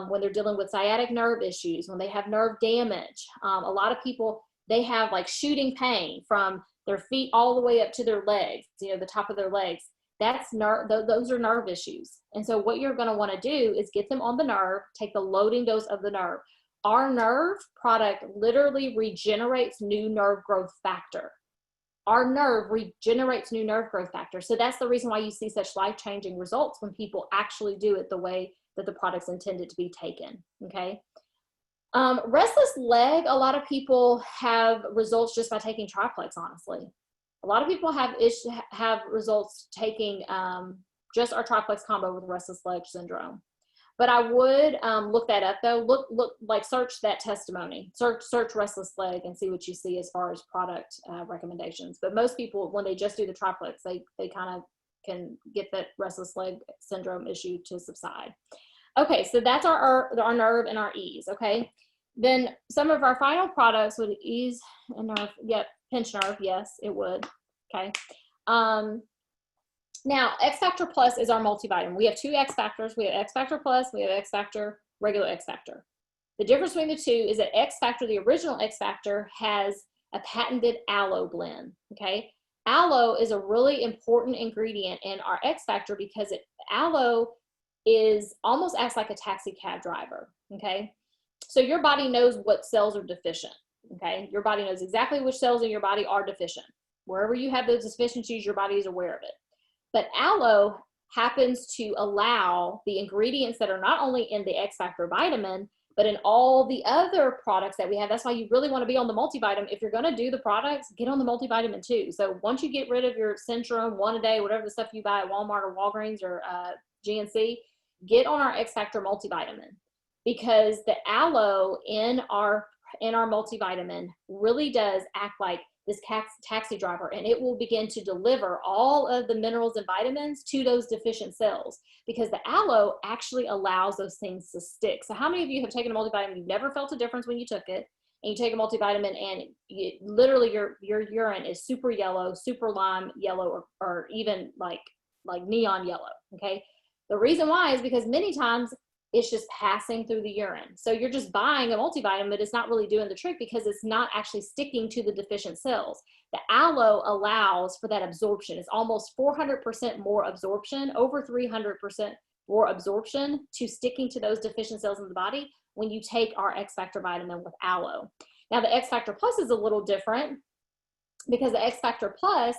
when they're dealing with sciatic nerve issues, when they have nerve damage. A lot of people, they have like shooting pain from their feet all the way up to their legs, the top of their legs. That's nerve, those are nerve issues. And so what you're gonna wanna do is get them on the nerve, take the loading dose of the nerve. Our nerve product literally regenerates new nerve growth factor. Our nerve regenerates new nerve growth factor. So that's the reason why you see such life-changing results when people actually do it the way that the product's intended to be taken, okay? Restless leg, a lot of people have results just by taking triplex, honestly. A lot of people have results taking just our triplex combo with restless leg syndrome. But I would look that up though. Like search that testimony, search restless leg and see what you see as far as product recommendations. But most people, when they just do the triplex, they kind of can get that restless leg syndrome issue to subside. Okay, so that's our nerve and our ease, okay? Then some of our final products would ease and nerve, yep, pinch nerve, yes, it would, okay? Now, XFactor Plus is our multivitamin. We have two XFactors. We have XFactor Plus, we have XFactor, regular XFactor. The difference between the two is that XFactor, the original XFactor, has a patented aloe blend, okay? Aloe is a really important ingredient in our XFactor because aloe almost acts like a taxi cab driver, okay? So your body knows what cells are deficient, okay? Your body knows exactly which cells in your body are deficient. Wherever you have those deficiencies, your body is aware of it. But aloe happens to allow the ingredients that are not only in the XFactor vitamin, but in all the other products that we have. That's why you really want to be on the multivitamin. If you're going to do the products, get on the multivitamin too. So once you get rid of your Centrum, one a day, whatever the stuff you buy at Walmart or Walgreens or GNC, get on our XFactor multivitamin, because the aloe in our multivitamin really does act like this taxi driver, and it will begin to deliver all of the minerals and vitamins to those deficient cells, because the aloe actually allows those things to stick. So how many of you have taken a multivitamin, you've never felt a difference when you took it, and you take a multivitamin and literally your urine is super yellow, super lime yellow, or even like neon yellow, okay? The reason why is because many times it's just passing through the urine. So you're just buying a multivitamin, but it's not really doing the trick because it's not actually sticking to the deficient cells. The aloe allows for that absorption. It's almost 400% more absorption, over 300% more absorption to sticking to those deficient cells in the body when you take our XFactor vitamin with aloe. Now the XFactor Plus is a little different because the XFactor Plus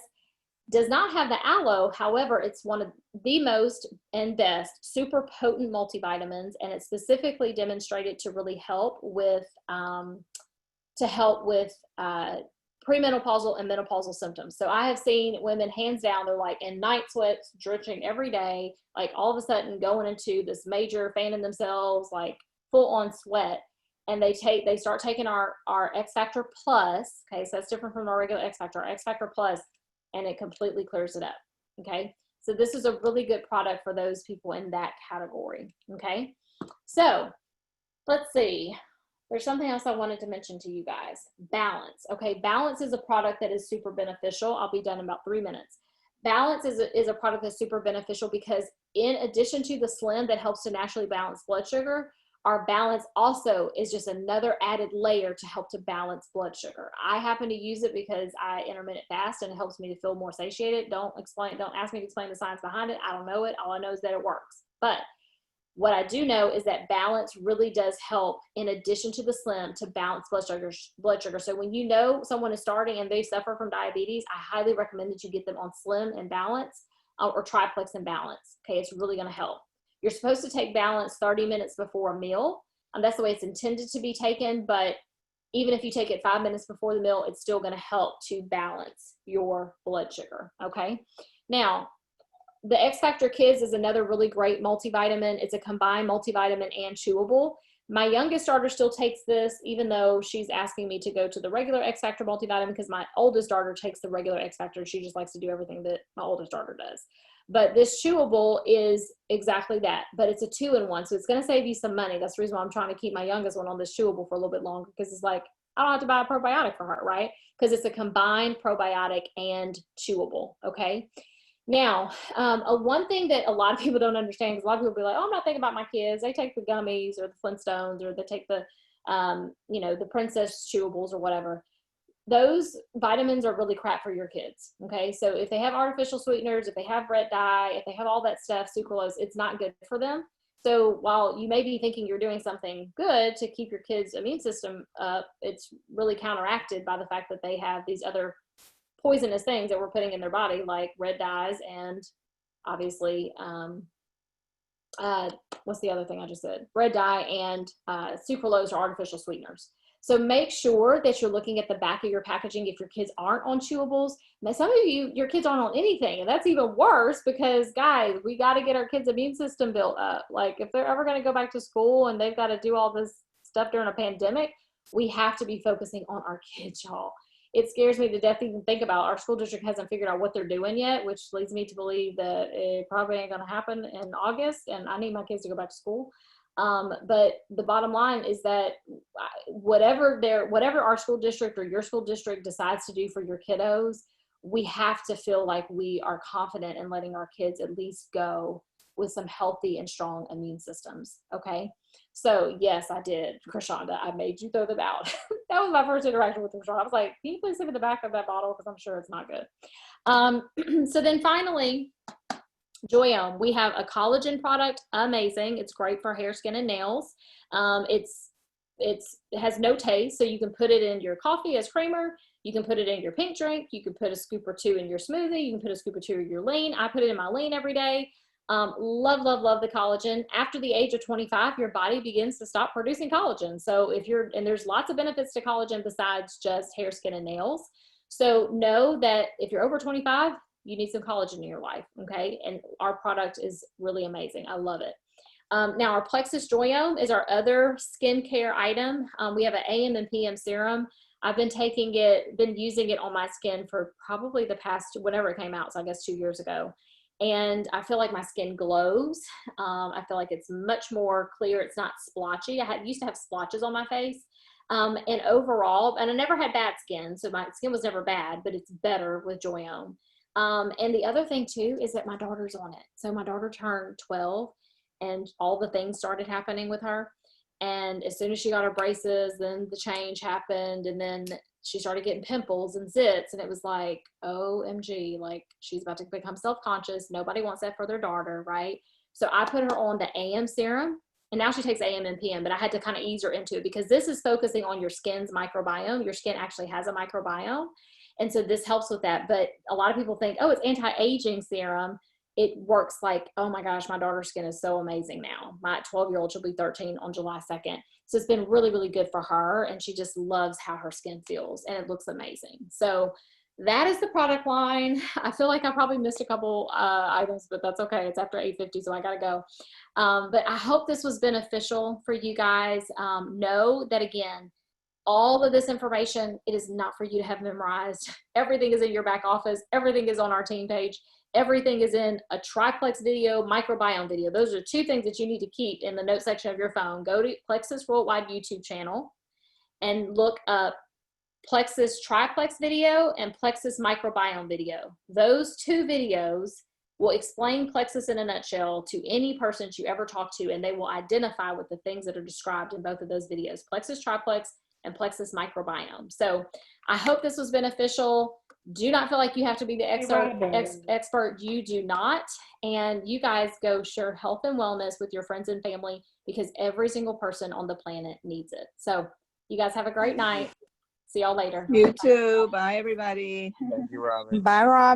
does not have the aloe. However, it's one of the most and best super potent multivitamins, and it's specifically demonstrated to really help with premenopausal and menopausal symptoms. So I have seen women, hands down, they're like in night sweats, drenching every day, like all of a sudden going into this major fanning themselves, like full on sweat. And they start taking our XFactor Plus. Okay, so that's different from our regular XFactor. Our XFactor Plus, and it completely clears it up, okay? So this is a really good product for those people in that category, okay? So let's see. There's something else I wanted to mention to you guys. Balance, okay? Balance is a product that is super beneficial. I'll be done in about 3 minutes. Balance is a product that's super beneficial because in addition to the Slim that helps to naturally balance blood sugar, our Balance also is just another added layer to help to balance blood sugar. I happen to use it because I intermittent fast and it helps me to feel more satiated. Don't ask me to explain the science behind it. I don't know it. All I know is that it works. But what I do know is that Balance really does help, in addition to the Slim, to balance blood sugar. So when you know someone is starting and they suffer from diabetes, I highly recommend that you get them on Slim and Balance or Triplex and Balance. Okay, it's really going to help. You're supposed to take Balance 30 minutes before a meal. That's the way it's intended to be taken, but even if you take it 5 minutes before the meal, it's still gonna help to balance your blood sugar, okay? Now, the XFactor Kids is another really great multivitamin. It's a combined multivitamin and chewable. My youngest daughter still takes this, even though she's asking me to go to the regular XFactor multivitamin, because my oldest daughter takes the regular XFactor. She just likes to do everything that my oldest daughter does. But this chewable is exactly that, but it's a 2-in-1, so it's going to save you some money. That's the reason why I'm trying to keep my youngest one on this chewable for a little bit longer, because it's like, I don't have to buy a probiotic for her, right? Because it's a combined probiotic and chewable, okay? Now, one thing that a lot of people don't understand, because a lot of people be like, oh, I'm not thinking about my kids. They take the gummies or the Flintstones, or they take the, you know, the princess chewables or whatever. Those vitamins are really crap for your kids, okay? So if they have artificial sweeteners, if they have red dye, if they have all that stuff, sucralose, it's not good for them. So while you may be thinking you're doing something good to keep your kids' immune system up, it's really counteracted by the fact that they have these other poisonous things that we're putting in their body, like red dyes and obviously, what's the other thing I just said? Red dye and sucralose or artificial sweeteners. So make sure that you're looking at the back of your packaging if your kids aren't on chewables. Now, some of you, your kids aren't on anything, and that's even worse because, guys, we got to get our kids' immune system built up. Like, if they're ever going to go back to school and they've got to do all this stuff during a pandemic, we have to be focusing on our kids, y'all. It scares me to death to even think about. Our school district hasn't figured out what they're doing yet, which leads me to believe that it probably ain't going to happen in August, and I need my kids to go back to school. But the bottom line is that whatever our school district or your school district decides to do for your kiddos, we have to feel like we are confident in letting our kids at least go with some healthy and strong immune systems. Okay. So yes, I did. Krishanda, I made you throw them out. That was my first interaction with Krishanda. I was like, can you please look at the back of that bottle? Because I'm sure it's not good. So then finally, Biome, we have a collagen product, amazing. It's great for hair, skin, and nails. It has no taste, so you can put it in your coffee as creamer. You can put it in your pink drink. You can put a scoop or two in your smoothie. You can put a scoop or two in your lean. I put it in my lean every day. Love, love, love the collagen. After the age of 25, your body begins to stop producing collagen. So and there's lots of benefits to collagen besides just hair, skin, and nails. So know that if you're over 25, you need some collagen in your life, okay? And our product is really amazing. I love it. Now, our Plexus Biome is our other skincare item. We have an AM and PM serum. I've been using it on my skin for probably the past, whenever it came out, so I guess 2 years ago. And I feel like my skin glows. I feel like it's much more clear. It's not splotchy. I used to have splotches on my face. And overall, and I never had bad skin, so my skin was never bad, but it's better with Biome. And the other thing too is that my daughter's on it. So my daughter turned 12 and all the things started happening with her. And as soon as she got her braces, then the change happened, and then she started getting pimples and zits, and it was like, OMG, like she's about to become self-conscious. Nobody wants that for their daughter, right? So I put her on the AM serum, and now she takes AM and PM, but I had to kind of ease her into it because this is focusing on your skin's microbiome. Your skin actually has a microbiome. And so this helps with that. But a lot of people think, oh, it's anti-aging serum. It works like, oh my gosh, my daughter's skin is so amazing now. My 12-year-old, she'll be 13 on July 2nd. So it's been really, really good for her. And she just loves how her skin feels, and it looks amazing. So that is the product line. I feel like I probably missed a couple items, but that's okay. It's after 8:50, so I gotta go. But I hope this was beneficial for you guys. Know that, again, all of this information, it is not for you to have memorized. Everything is in your back office. Everything is on our team page. Everything is in a triplex video, microbiome video. Those are two things that you need to keep in the note section of your phone. Go to Plexus Worldwide YouTube channel and look up Plexus triplex video and Plexus microbiome video. Those two videos will explain Plexus in a nutshell to any person you ever talk to, and they will identify with the things that are described in both of those videos, Plexus triplex and Plexus microbiome. So I hope this was beneficial. Do not feel like you have to be the expert. You do not. And you guys go share health and wellness with your friends and family, because every single person on the planet needs it. So you guys have a great night. See y'all later. You too. Bye, everybody. Thank you, Robin. Bye, Rob.